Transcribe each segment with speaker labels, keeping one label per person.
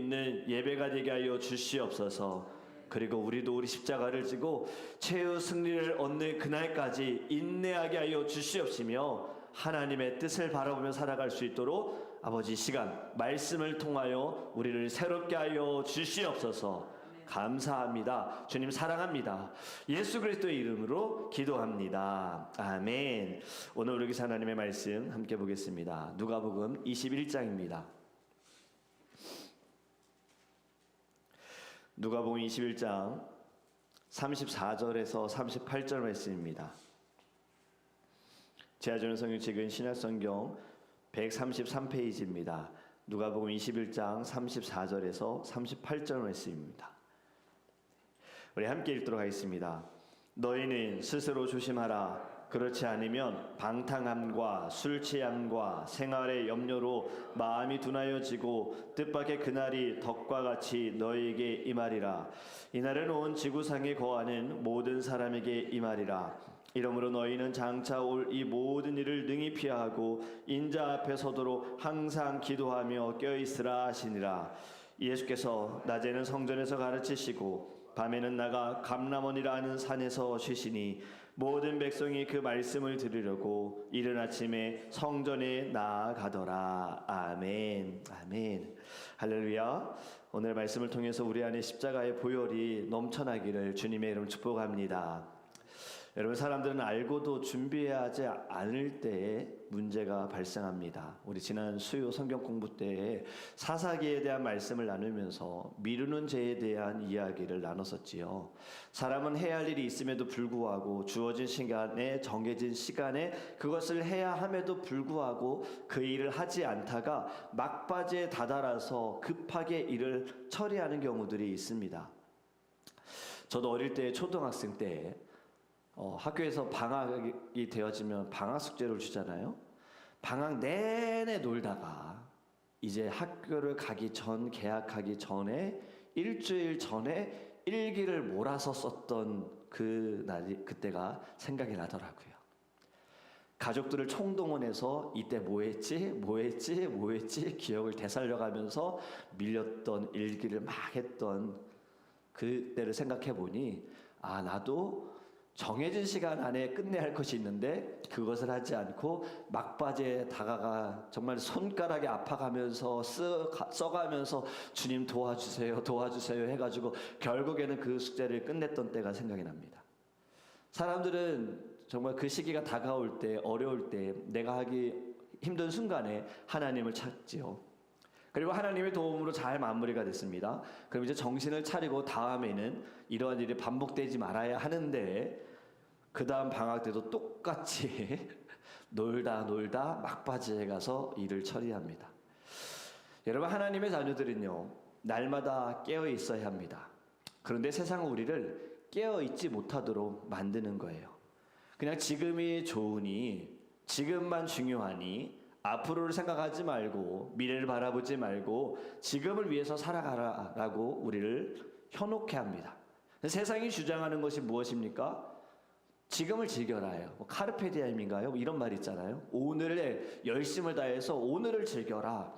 Speaker 1: 있는 예배가 되게 하여 주시옵소서. 그리고 우리도 우리 십자가를 지고 최후 승리를 얻는 그날까지 인내하게 하여 주시옵시며 하나님의 뜻을 바라보며 살아갈 수 있도록 아버지 시간 말씀을 통하여 우리를 새롭게 하여 주시옵소서. 감사합니다. 주님 사랑합니다. 예수 그리스도의 이름으로 기도합니다. 아멘. 오늘 우리 교사 하나님의 말씀 함께 보겠습니다. 누가복음 21장입니다. 누가복음 21장 34절에서 38절 말씀입니다. 제아주는 성경책은 신약성경 133페이지입니다. 누가복음 21장 34절에서 38절 말씀입니다. 우리 함께 읽도록 하겠습니다. 너희는 스스로 조심하라. 그렇지 않으면 방탕함과 술 취함과 생활의 염려로 마음이 둔하여지고 뜻밖의 그날이 덕과 같이 너희에게 임하리라. 이날은 온 지구상에 거하는 모든 사람에게 임하리라. 이러므로 너희는 장차 올 이 모든 일을 능히 피하고 인자 앞에 서도록 항상 기도하며 껴있으라 하시니라. 예수께서 낮에는 성전에서 가르치시고 밤에는 나가 감람원이라 하는 산에서 쉬시니 모든 백성이 그 말씀을 들으려고 이른 아침에 성전에 나아가더라. 아멘. 아멘. 할렐루야. 오늘 말씀을 통해서 우리 안에 십자가의 보혈이 넘쳐나기를 주님의 이름 축복합니다. 여러분, 사람들은 알고도 준비하지 않을 때에 문제가 발생합니다. 우리 지난 수요 성경 공부 때에 사사기에 대한 말씀을 나누면서 미루는 죄에 대한 이야기를 나눴었지요. 사람은 해야 할 일이 있음에도 불구하고 주어진 시간에 정해진 시간에 그것을 해야 함에도 불구하고 그 일을 하지 않다가 막바지에 다다라서 급하게 일을 처리하는 경우들이 있습니다. 저도 어릴 때 초등학생 때 학교에서 방학이 되어지면 방학 숙제를 주잖아요. 방학 내내 놀다가 이제 학교를 가기 전, 개학하기 전에 일주일 전에 일기를 몰아서 썼던 그때가 생각이 나더라고요. 가족들을 총동원해서 이때 뭐 했지 기억을 되살려가면서 밀렸던 일기를 막 했던 그때를 생각해 보니 나도 정해진 시간 안에 끝내야 할 것이 있는데 그것을 하지 않고 막바지에 다가가 정말 손가락이 아파가면서 써가면서 주님 도와주세요 해가지고 결국에는 그 숙제를 끝냈던 때가 생각이 납니다. 사람들은 정말 그 시기가 다가올 때, 어려울 때, 내가 하기 힘든 순간에 하나님을 찾지요. 그리고 하나님의 도움으로 잘 마무리가 됐습니다. 그럼 이제 정신을 차리고 다음에는 이러한 일이 반복되지 말아야 하는데 그 다음 방학 때도 똑같이 놀다 막바지에 가서 일을 처리합니다. 여러분, 하나님의 자녀들은요, 날마다 깨어 있어야 합니다. 그런데 세상은 우리를 깨어 있지 못하도록 만드는 거예요. 그냥 지금이 좋으니, 지금만 중요하니 앞으로를 생각하지 말고 미래를 바라보지 말고 지금을 위해서 살아가라라고 우리를 현혹해 합니다. 세상이 주장하는 것이 무엇입니까? 지금을 즐겨라요. 카르페 디엠인가요? 이런 말 있잖아요. 오늘의 열심을 다해서 오늘을 즐겨라.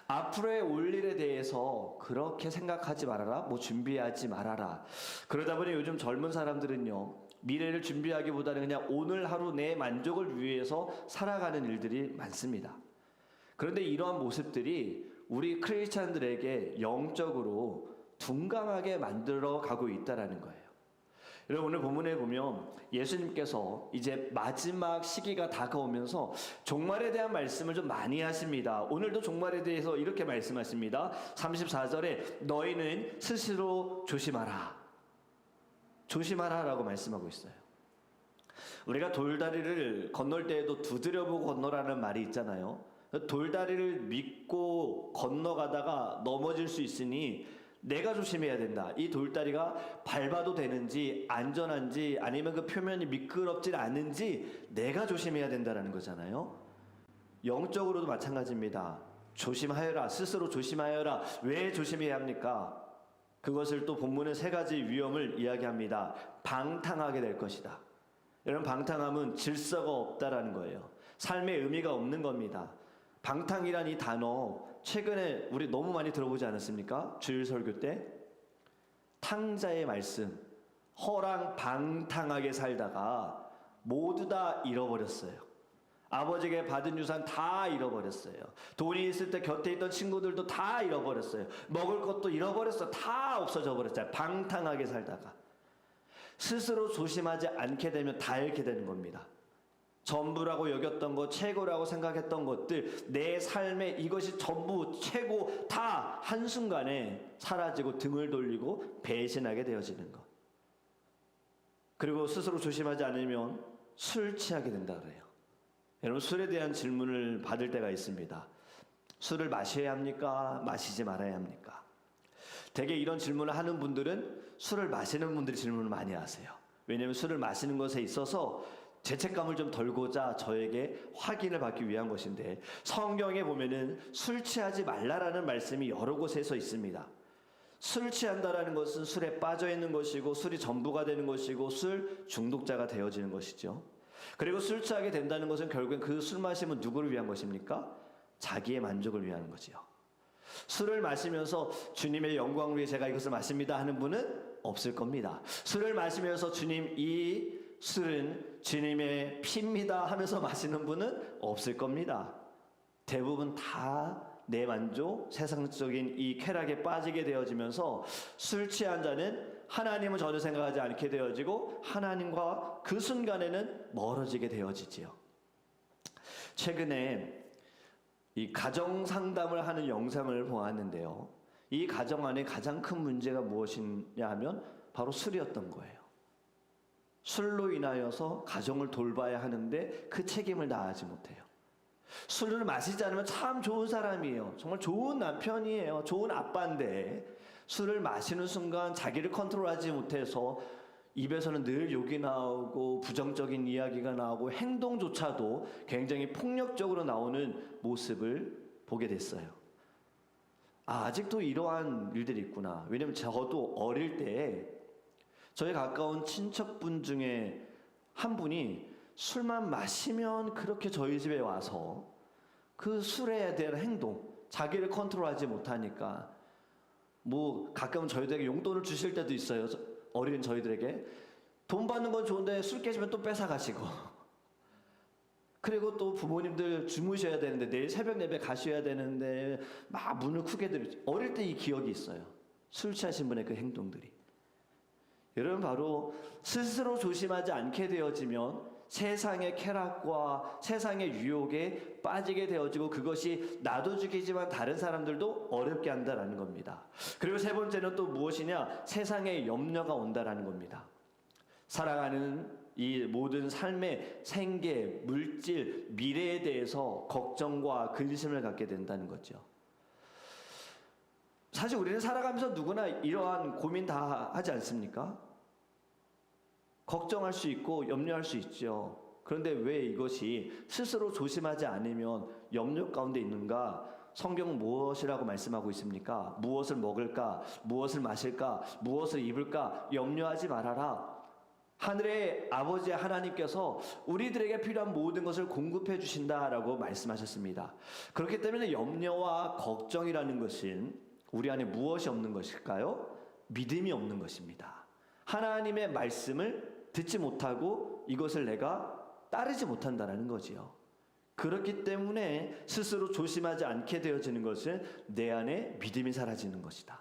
Speaker 1: 앞으로의 올 일에 대해서 그렇게 생각하지 말아라. 준비하지 말아라. 그러다 보니 요즘 젊은 사람들은요, 미래를 준비하기보다는 그냥 오늘 하루 내 만족을 위해서 살아가는 일들이 많습니다. 그런데 이러한 모습들이 우리 크리스찬들에게 영적으로 둔감하게 만들어 가고 있다는 거예요. 여러분, 오늘 본문에 보면 예수님께서 이제 마지막 시기가 다가오면서 종말에 대한 말씀을 좀 많이 하십니다. 오늘도 종말에 대해서 이렇게 말씀하십니다. 34절에 너희는 스스로 조심하라 라고 말씀하고 있어요. 우리가 돌다리를 건널 때에도 두드려보고 건너라는 말이 있잖아요. 돌다리를 믿고 건너가다가 넘어질 수 있으니 내가 조심해야 된다. 이 돌다리가 밟아도 되는지 안전한지 아니면 그 표면이 미끄럽지 않은지 내가 조심해야 된다는 거잖아요. 영적으로도 마찬가지입니다. 조심하여라. 스스로 조심하여라. 왜 조심해야 합니까? 그것을 또 본문은 세 가지 위험을 이야기합니다. 방탕하게 될 것이다. 여러분, 방탕함은 질서가 없다라는 거예요. 삶의 의미가 없는 겁니다. 방탕이란 이 단어 최근에 우리 너무 많이 들어보지 않았습니까? 주일 설교 때 탕자의 말씀, 허랑방탕하게 살다가 모두 다 잃어버렸어요. 아버지에게 받은 유산 다 잃어버렸어요. 돈이 있을 때 곁에 있던 친구들도 다 잃어버렸어요. 먹을 것도 잃어버렸어요. 다 없어져 버렸어요. 방탕하게 살다가 스스로 조심하지 않게 되면 다 잃게 되는 겁니다. 전부라고 여겼던 것, 최고라고 생각했던 것들, 내 삶에 이것이 전부 최고 다 한순간에 사라지고 등을 돌리고 배신하게 되어지는 것. 그리고 스스로 조심하지 않으면 술 취하게 된다 그래요. 여러분, 술에 대한 질문을 받을 때가 있습니다. 술을 마셔야 합니까? 마시지 말아야 합니까? 대개 이런 질문을 하는 분들은 술을 마시는 분들이 질문을 많이 하세요. 왜냐하면 술을 마시는 것에 있어서 죄책감을 좀 덜고자 저에게 확인을 받기 위한 것인데, 성경에 보면은 술 취하지 말라라는 말씀이 여러 곳에서 있습니다. 술 취한다라는 것은 술에 빠져 있는 것이고 술이 전부가 되는 것이고 술 중독자가 되어지는 것이죠. 그리고 술 취하게 된다는 것은 결국엔 그 술 마심은 누구를 위한 것입니까? 자기의 만족을 위한 거지요. 술을 마시면서 주님의 영광을 위해 제가 이것을 마십니다 하는 분은 없을 겁니다. 술을 마시면서 주님, 이 술은 주님의 피입니다 하면서 마시는 분은 없을 겁니다. 대부분 다 내 만족, 세상적인 이 쾌락에 빠지게 되어지면서 술 취한 자는 하나님은 전혀 생각하지 않게 되어지고 하나님과 그 순간에는 멀어지게 되어지지요. 최근에 이 가정 상담을 하는 영상을 보았는데요. 이 가정 안에 가장 큰 문제가 무엇이냐 하면 바로 술이었던 거예요. 술로 인하여서 가정을 돌봐야 하는데 그 책임을 다하지 못해요. 술을 마시지 않으면 참 좋은 사람이에요. 정말 좋은 남편이에요. 좋은 아빠인데 술을 마시는 순간 자기를 컨트롤하지 못해서 입에서는 늘 욕이 나오고 부정적인 이야기가 나오고 행동조차도 굉장히 폭력적으로 나오는 모습을 보게 됐어요. 아직도 이러한 일들이 있구나. 왜냐면 저도 어릴 때 저희 가까운 친척분 중에 한 분이 술만 마시면 그렇게 저희 집에 와서 그 술에 대한 행동, 자기를 컨트롤하지 못하니까 뭐 가끔은 저희들에게 용돈을 주실 때도 있어요. 어린 저희들에게 돈 받는 건 좋은데 술 깨지면 또 뺏어가시고 그리고 또 부모님들 주무셔야 되는데 내일 새벽 예배 가셔야 되는데 막 문을 크게 들이죠. 어릴 때 이 기억이 있어요. 술 취하신 분의 그 행동들이. 여러분, 바로 스스로 조심하지 않게 되어지면 세상의 쾌락과 세상의 유혹에 빠지게 되어지고 그것이 나도 죽이지만 다른 사람들도 어렵게 한다라는 겁니다. 그리고 세 번째는 또 무엇이냐? 세상의 염려가 온다라는 겁니다. 살아가는 이 모든 삶의 생계, 물질, 미래에 대해서 걱정과 근심을 갖게 된다는 거죠. 사실 우리는 살아가면서 누구나 이러한 고민 다 하지 않습니까? 걱정할 수 있고 염려할 수 있죠. 그런데 왜 이것이 스스로 조심하지 않으면 염려 가운데 있는가? 성경은 무엇이라고 말씀하고 있습니까? 무엇을 먹을까? 무엇을 마실까? 무엇을 입을까? 염려하지 말아라. 하늘의 아버지 하나님께서 우리들에게 필요한 모든 것을 공급해 주신다라고 말씀하셨습니다. 그렇기 때문에 염려와 걱정이라는 것은 우리 안에 무엇이 없는 것일까요? 믿음이 없는 것입니다. 하나님의 말씀을 듣지 못하고 이것을 내가 따르지 못한다는 거지요. 그렇기 때문에 스스로 조심하지 않게 되어지는 것은 내 안에 믿음이 사라지는 것이다.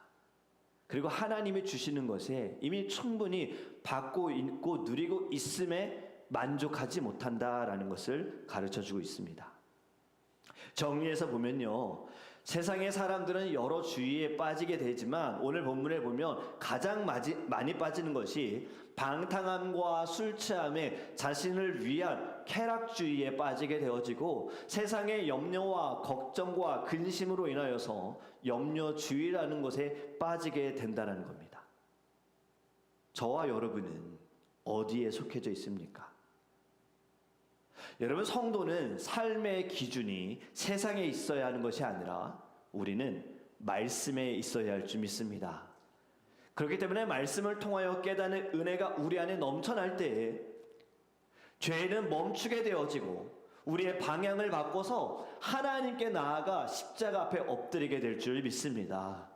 Speaker 1: 그리고 하나님이 주시는 것에 이미 충분히 받고 있고 누리고 있음에 만족하지 못한다라는 것을 가르쳐주고 있습니다. 정리해서 보면요, 세상의 사람들은 여러 주의에 빠지게 되지만 오늘 본문에 보면 가장 많이 빠지는 것이 방탕함과 술 취함에 자신을 위한 쾌락주의에 빠지게 되어지고 세상의 염려와 걱정과 근심으로 인하여서 염려주의라는 것에 빠지게 된다는 겁니다. 저와 여러분은 어디에 속해져 있습니까? 여러분, 성도는 삶의 기준이 세상에 있어야 하는 것이 아니라 우리는 말씀에 있어야 할 줄 믿습니다. 그렇기 때문에 말씀을 통하여 깨닫는 은혜가 우리 안에 넘쳐날 때에 죄는 멈추게 되어지고 우리의 방향을 바꿔서 하나님께 나아가 십자가 앞에 엎드리게 될 줄 믿습니다.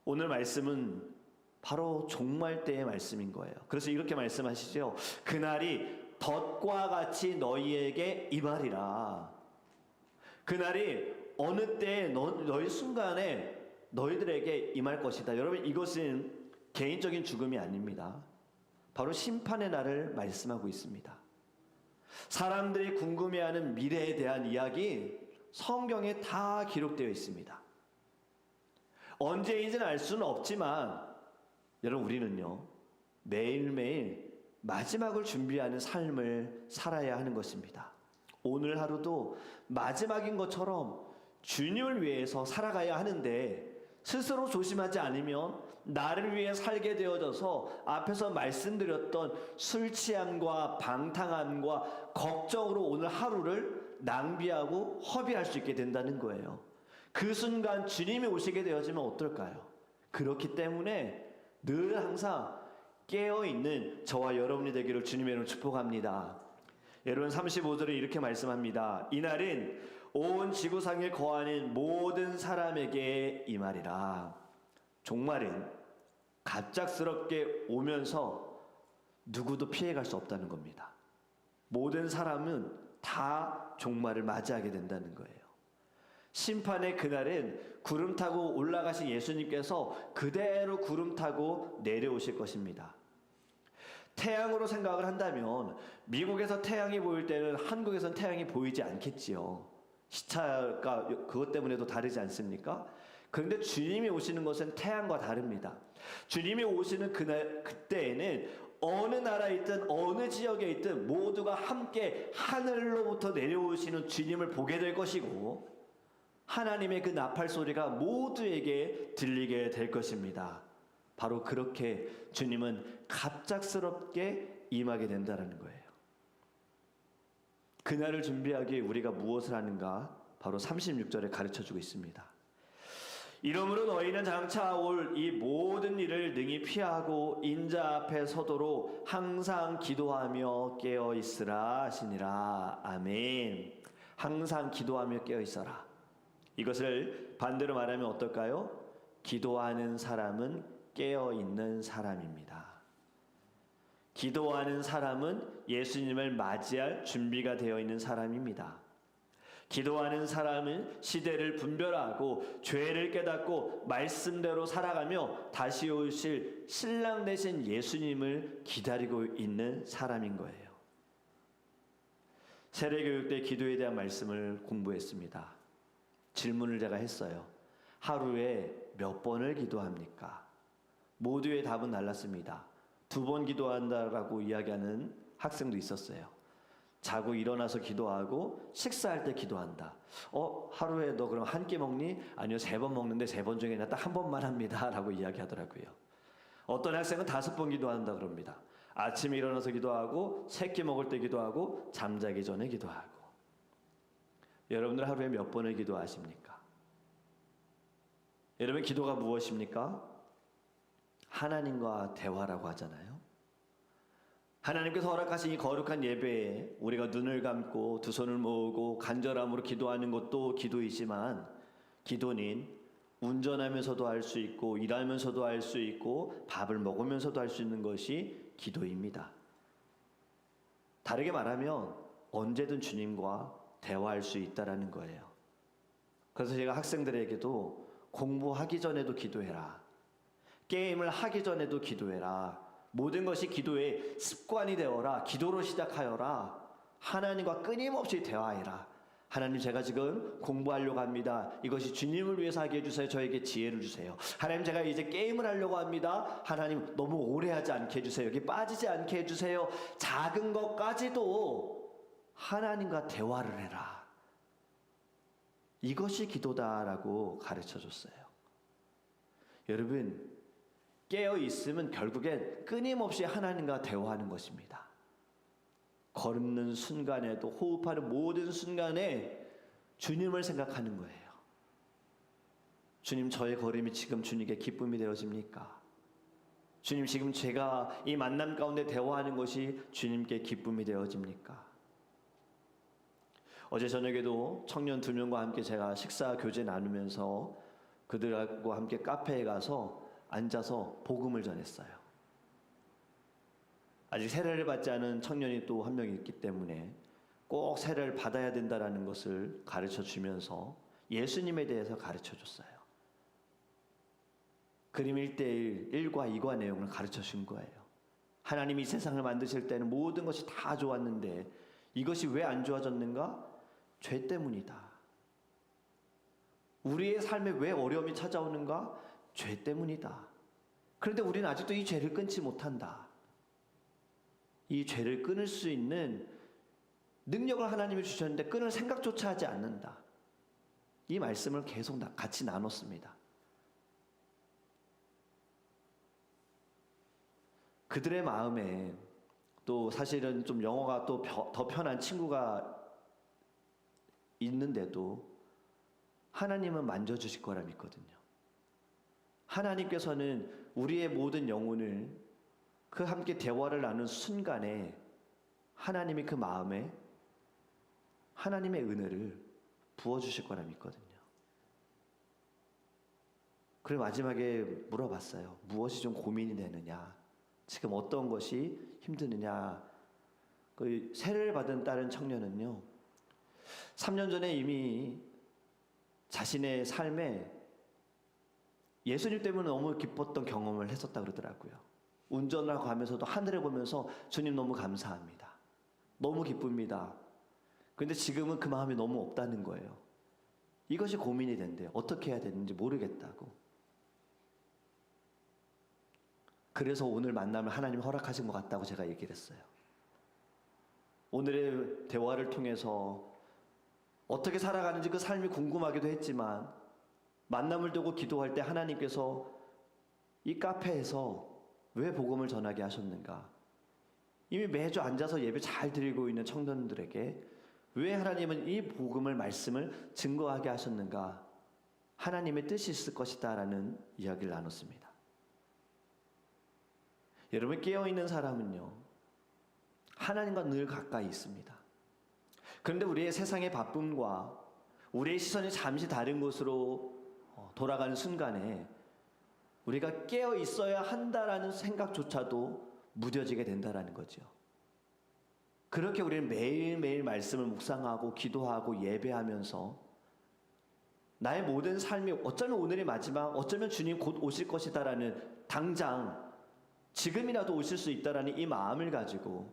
Speaker 1: 오늘 말씀은 바로 종말 때의 말씀인 거예요. 그래서 이렇게 말씀하시죠. 그날이 덫과 같이 너희에게 임하리라. 그날이 어느 때에 너희 순간에 너희들에게 임할 것이다. 여러분, 이것은 개인적인 죽음이 아닙니다. 바로 심판의 날을 말씀하고 있습니다. 사람들이 궁금해하는 미래에 대한 이야기 성경에 다 기록되어 있습니다. 언제인지는 알 수는 없지만 여러분, 우리는요 매일매일 마지막을 준비하는 삶을 살아야 하는 것입니다. 오늘 하루도 마지막인 것처럼 주님을 위해서 살아가야 하는데 스스로 조심하지 않으면 나를 위해 살게 되어져서 앞에서 말씀드렸던 술 취함과 방탕함과 걱정으로 오늘 하루를 낭비하고 허비할 수 있게 된다는 거예요. 그 순간 주님이 오시게 되어지면 어떨까요? 그렇기 때문에 늘 항상 깨어있는 저와 여러분이 되기를 주님의 이름으로 축복합니다. 여러분, 35절에 이렇게 말씀합니다. 이날은 온 지구상에 거하는 모든 사람에게 임하리라. 종말은 갑작스럽게 오면서 누구도 피해갈 수 없다는 겁니다. 모든 사람은 다 종말을 맞이하게 된다는 거예요. 심판의 그날은 구름 타고 올라가신 예수님께서 그대로 구름 타고 내려오실 것입니다. 태양으로 생각을 한다면 미국에서 태양이 보일 때는 한국에서는 태양이 보이지 않겠지요. 시차가 그것 때문에도 다르지 않습니까? 그런데 주님이 오시는 것은 태양과 다릅니다. 주님이 오시는 그때에는 어느 나라에 있든 어느 지역에 있든 모두가 함께 하늘로부터 내려오시는 주님을 보게 될 것이고, 하나님의 그 나팔 소리가 모두에게 들리게 될 것입니다. 바로 그렇게 주님은 갑작스럽게 임하게 된다는 거예요. 그날을 준비하기 우리가 무엇을 하는가? 바로 36절에 가르쳐주고 있습니다. 이러므로 너희는 장차 올 이 모든 일을 능히 피하고 인자 앞에 서도록 항상 기도하며 깨어 있으라 하시니라. 아멘. 항상 기도하며 깨어 있어라. 이것을 반대로 말하면 어떨까요? 기도하는 사람은 깨어 있는 사람입니다. 기도하는 사람은 예수님을 맞이할 준비가 되어 있는 사람입니다. 기도하는 사람은 시대를 분별하고 죄를 깨닫고 말씀대로 살아가며 다시 오실 신랑 되신 예수님을 기다리고 있는 사람인 거예요. 세례교육 때 기도에 대한 말씀을 공부했습니다. 질문을 제가 했어요. 하루에 몇 번을 기도합니까? 모두의 답은 달랐습니다. 2번 기도한다라고 이야기하는 학생도 있었어요. 자고 일어나서 기도하고 식사할 때 기도한다. 하루에 너 그럼 한 끼 먹니? 아니요, 3번 먹는데 3번 중에 딱 한 번만 합니다 라고 이야기하더라고요. 어떤 학생은 5번 기도한다 그럽니다. 아침에 일어나서 기도하고, 새끼 먹을 때 기도하고, 잠자기 전에 기도하고. 여러분들 하루에 몇 번을 기도하십니까? 여러분, 기도가 무엇입니까? 하나님과 대화라고 하잖아요. 하나님께서 허락하신 이 거룩한 예배에 우리가 눈을 감고 두 손을 모으고 간절함으로 기도하는 것도 기도이지만, 기도는 운전하면서도 할 수 있고 일하면서도 할 수 있고 밥을 먹으면서도 할 수 있는 것이 기도입니다. 다르게 말하면 언제든 주님과 대화할 수 있다라는 거예요. 그래서 제가 학생들에게도 공부하기 전에도 기도해라. 게임을 하기 전에도 기도해라. 모든 것이 기도의 습관이 되어라. 기도로 시작하여라. 하나님과 끊임없이 대화해라. 하나님, 제가 지금 공부하려고 합니다. 이것이 주님을 위해서 하게 해주세요. 저에게 지혜를 주세요. 하나님, 제가 이제 게임을 하려고 합니다. 하나님, 너무 오래 하지 않게 해주세요. 여기 빠지지 않게 해주세요. 작은 것까지도 하나님과 대화를 해라. 이것이 기도다라고 가르쳐줬어요. 여러분, 깨어있으면 결국엔 끊임없이 하나님과 대화하는 것입니다. 걷는 순간에도, 호흡하는 모든 순간에 주님을 생각하는 거예요. 주님, 저의 걸음이 지금 주님께 기쁨이 되어집니까? 주님, 지금 제가 이 만남 가운데 대화하는 것이 주님께 기쁨이 되어집니까? 어제 저녁에도 청년 2명과 함께 제가 식사 교제 나누면서 그들하고 함께 카페에 가서 앉아서 복음을 전했어요. 아직 세례를 받지 않은 청년이 또 한 명 있기 때문에 꼭 세례를 받아야 된다는 것을 가르쳐 주면서 예수님에 대해서 가르쳐 줬어요. 그림 1대1, 1과 2과 내용을 가르쳐 준 거예요. 하나님이 세상을 만드실 때는 모든 것이 다 좋았는데 이것이 왜 안 좋아졌는가? 죄 때문이다. 우리의 삶에 왜 어려움이 찾아오는가? 죄 때문이다. 그런데 우리는 아직도 이 죄를 끊지 못한다. 이 죄를 끊을 수 있는 능력을 하나님이 주셨는데 끊을 생각조차 하지 않는다. 이 말씀을 계속 같이 나눴습니다. 그들의 마음에 또 사실은 좀 영어가 또 더 편한 친구가 있는데도 하나님은 만져주실 거라 믿거든요. 하나님께서는 우리의 모든 영혼을 그 함께 대화를 나눈 순간에 하나님이 그 마음에 하나님의 은혜를 부어주실 거라 믿거든요. 그리고 마지막에 물어봤어요. 무엇이 좀 고민이 되느냐? 지금 어떤 것이 힘드느냐? 그 세례를 받은 다른 청년은요, 3년 전에 이미 자신의 삶에 예수님 때문에 너무 기뻤던 경험을 했었다 그러더라고요. 운전을 하고 가면서도 하늘을 보면서 주님 너무 감사합니다. 너무 기쁩니다. 그런데 지금은 그 마음이 너무 없다는 거예요. 이것이 고민이 된대요. 어떻게 해야 되는지 모르겠다고. 그래서 오늘 만남을 하나님 허락하신 것 같다고 제가 얘기를 했어요. 오늘의 대화를 통해서 어떻게 살아가는지 그 삶이 궁금하기도 했지만 만남을 두고 기도할 때 하나님께서 이 카페에서 왜 복음을 전하게 하셨는가? 이미 매주 앉아서 예배 잘 드리고 있는 청년들에게 왜 하나님은 이 복음을 말씀을 증거하게 하셨는가? 하나님의 뜻이 있을 것이다 라는 이야기를 나눴습니다. 여러분, 깨어있는 사람은요, 하나님과 늘 가까이 있습니다. 그런데 우리의 세상의 바쁨과 우리의 시선이 잠시 다른 곳으로 돌아가는 순간에 우리가 깨어 있어야 한다라는 생각조차도 무뎌지게 된다라는 거죠. 그렇게 우리는 매일매일 말씀을 묵상하고 기도하고 예배하면서 나의 모든 삶이 어쩌면 오늘이 마지막, 어쩌면 주님 곧 오실 것이다라는 당장 지금이라도 오실 수 있다라는 이 마음을 가지고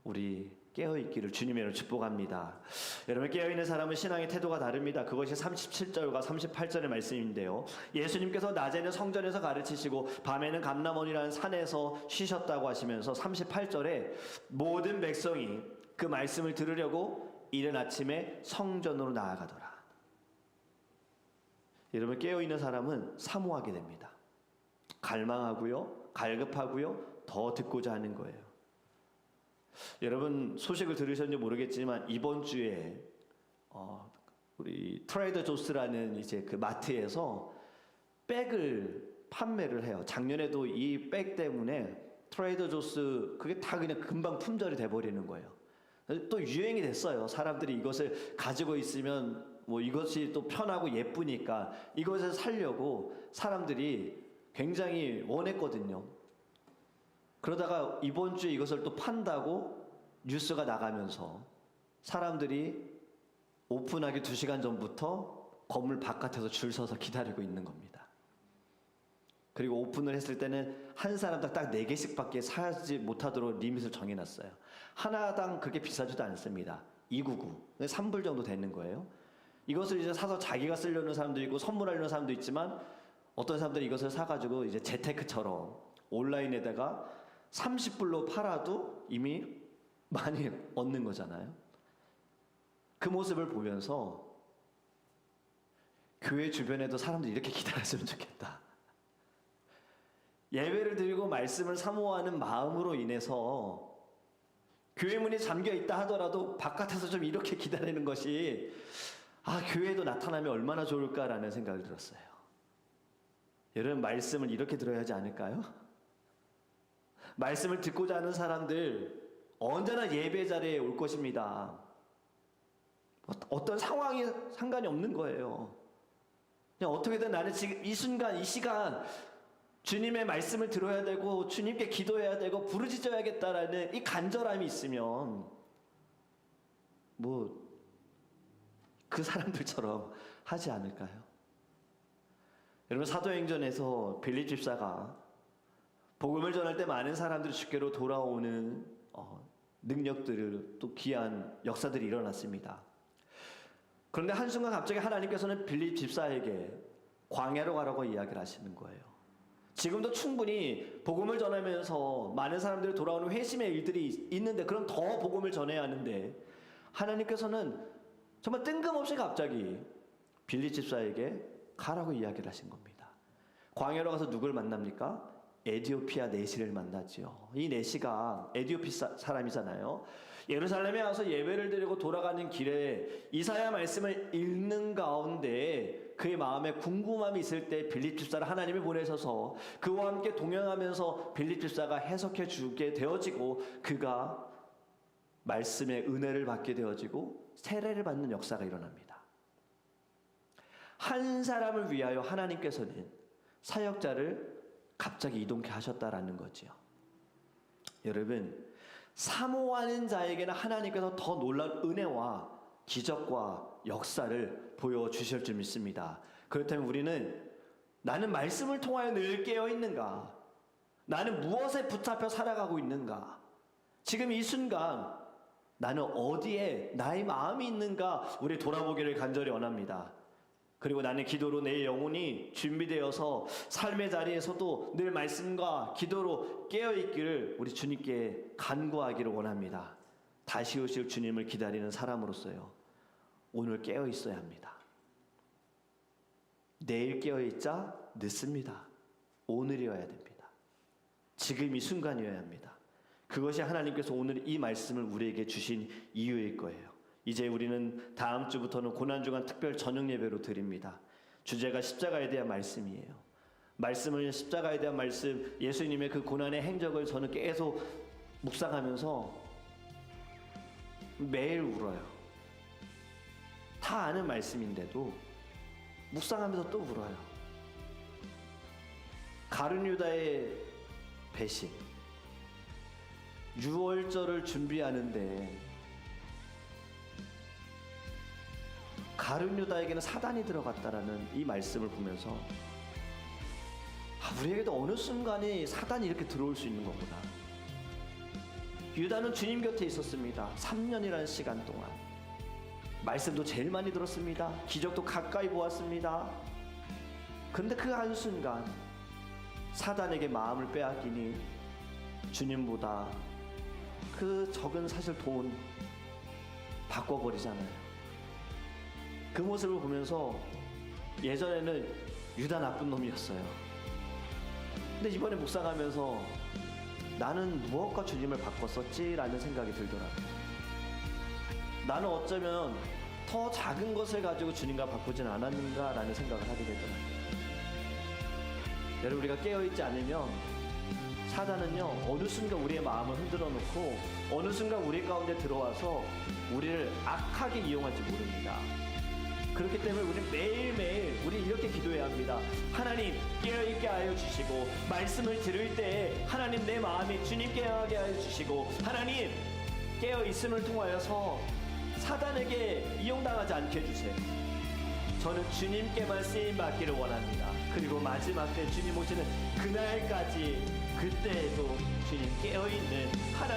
Speaker 1: 우리 깨어있기를 주님으로 축복합니다. 여러분, 깨어있는 사람은 신앙의 태도가 다릅니다. 그것이 37절과 38절의 말씀인데요. 예수님께서 낮에는 성전에서 가르치시고 밤에는 감람원이라는 산에서 쉬셨다고 하시면서 38절에 모든 백성이 그 말씀을 들으려고 이른 아침에 성전으로 나아가더라. 여러분, 깨어있는 사람은 사모하게 됩니다. 갈망하고요, 갈급하고요, 더 듣고자 하는 거예요. 여러분, 소식을 들으셨는지 모르겠지만 이번 주에 우리 트레이더 조스라는 이제 그 마트에서 백을 판매를 해요. 작년에도 이 백 때문에 트레이더 조스 그게 다 그냥 금방 품절이 돼버리는 거예요. 또 유행이 됐어요. 사람들이 이것을 가지고 있으면 뭐 이것이 또 편하고 예쁘니까 이것을 사려고 사람들이 굉장히 원했거든요. 그러다가 이번 주에 이것을 또 판다고 뉴스가 나가면서 사람들이 오픈하기 2시간 전부터 건물 바깥에서 줄 서서 기다리고 있는 겁니다. 그리고 오픈을 했을 때는 한 사람당 딱 4개씩밖에 사지 못하도록 리밋을 정해놨어요. 하나당 그렇게 비싸지도 않습니다. 299, 3불 정도 되는 거예요. 이것을 이제 사서 자기가 쓰려는 사람도 있고 선물하려는 사람도 있지만 어떤 사람들이 이것을 사가지고 이제 재테크처럼 온라인에다가 30불로 팔아도 이미 많이 얻는 거잖아요. 그 모습을 보면서 교회 주변에도 사람들이 이렇게 기다렸으면 좋겠다. 예배를 드리고 말씀을 사모하는 마음으로 인해서 교회 문이 잠겨 있다 하더라도 바깥에서 좀 이렇게 기다리는 것이 교회에도 나타나면 얼마나 좋을까라는 생각이 들었어요. 여러분, 말씀을 이렇게 들어야 하지 않을까요? 말씀을 듣고자 하는 사람들 언제나 예배 자리에 올 것입니다. 어떤 상황이 상관이 없는 거예요. 그냥 어떻게든 나는 지금 이 순간 이 시간 주님의 말씀을 들어야 되고 주님께 기도해야 되고 부르짖어야겠다라는 이 간절함이 있으면 뭐 그 사람들처럼 하지 않을까요? 여러분, 사도행전에서 빌립 집사가 복음을 전할 때 많은 사람들이 주께로 돌아오는 능력들을, 또 귀한 역사들이 일어났습니다. 그런데 한순간 갑자기 하나님께서는 빌립 집사에게 광야로 가라고 이야기를 하시는 거예요. 지금도 충분히 복음을 전하면서 많은 사람들이 돌아오는 회심의 일들이 있는데, 그럼 더 복음을 전해야 하는데, 하나님께서는 정말 뜬금없이 갑자기 빌립 집사에게 가라고 이야기를 하신 겁니다. 광야로 가서 누굴 만납니까? 에디오피아 내시를 만나지요. 이 내시가 에디오피 사람이잖아요. 예루살렘에 와서 예배를 드리고 돌아가는 길에 이사야 말씀을 읽는 가운데 그의 마음에 궁금함이 있을 때 빌립 집사를 하나님이 보내셔서 그와 함께 동행하면서 빌립 집사가 해석해 주게 되어지고, 그가 말씀의 은혜를 받게 되어지고 세례를 받는 역사가 일어납니다. 한 사람을 위하여 하나님께서는 사역자를 갑자기 이동케 하셨다라는 거지요. 여러분, 사모하는 자에게는 하나님께서 더 놀라운 은혜와 기적과 역사를 보여주실 줄 믿습니다. 그렇다면 우리는, 나는 말씀을 통하여 늘 깨어 있는가? 나는 무엇에 붙잡혀 살아가고 있는가? 지금 이 순간 나는 어디에 나의 마음이 있는가? 우리 돌아보기를 간절히 원합니다. 그리고 나는 기도로 내 영혼이 준비되어서 삶의 자리에서도 늘 말씀과 기도로 깨어있기를 우리 주님께 간구하기를 원합니다. 다시 오실 주님을 기다리는 사람으로서요, 오늘 깨어있어야 합니다. 내일 깨어있자 늦습니다. 오늘이어야 됩니다. 지금 이 순간이어야 합니다. 그것이 하나님께서 오늘 이 말씀을 우리에게 주신 이유일 거예요. 이제 우리는 다음 주부터는 고난주간 특별 저녁 예배로 드립니다. 주제가 십자가에 대한 말씀이에요. 말씀을, 십자가에 대한 말씀, 예수님의 그 고난의 행적을 저는 계속 묵상하면서 매일 울어요. 다 아는 말씀인데도 묵상하면서 또 울어요. 가룟 유다의 배신, 유월절을 준비하는데 가룟 유다에게는 사단이 들어갔다라는 이 말씀을 보면서, 우리에게도 어느 순간에 사단이 이렇게 들어올 수 있는 거구나. 유다는 주님 곁에 있었습니다. 3년이라는 시간 동안 말씀도 제일 많이 들었습니다. 기적도 가까이 보았습니다. 그런데 그 한순간 사단에게 마음을 빼앗기니 주님보다 그 적은 사실 돈 바꿔버리잖아요. 그 모습을 보면서 예전에는 유다 나쁜 놈이었어요. 근데 이번에 묵상하면서 나는 무엇과 주님을 바꿨었지라는 생각이 들더라고요. 나는 어쩌면 더 작은 것을 가지고 주님과 바꾸진 않았는가라는 생각을 하게 되더라고요. 여러분, 우리가 깨어있지 않으면 사단은요, 어느 순간 우리의 마음을 흔들어 놓고 어느 순간 우리 가운데 들어와서 우리를 악하게 이용할지 모릅니다. 그렇기 때문에 우리는 매일매일 우리 이렇게 기도해야 합니다. 하나님, 깨어있게 하여 주시고, 말씀을 들을 때 하나님 내 마음이 주님 깨어하게 하여 주시고, 하나님 깨어있음을 통하여서 사단에게 이용당하지 않게 해주세요. 저는 주님께만 쓰임받기를 원합니다. 그리고 마지막 때 주님 오시는 그날까지, 그때에도 주님 깨어있는 하나님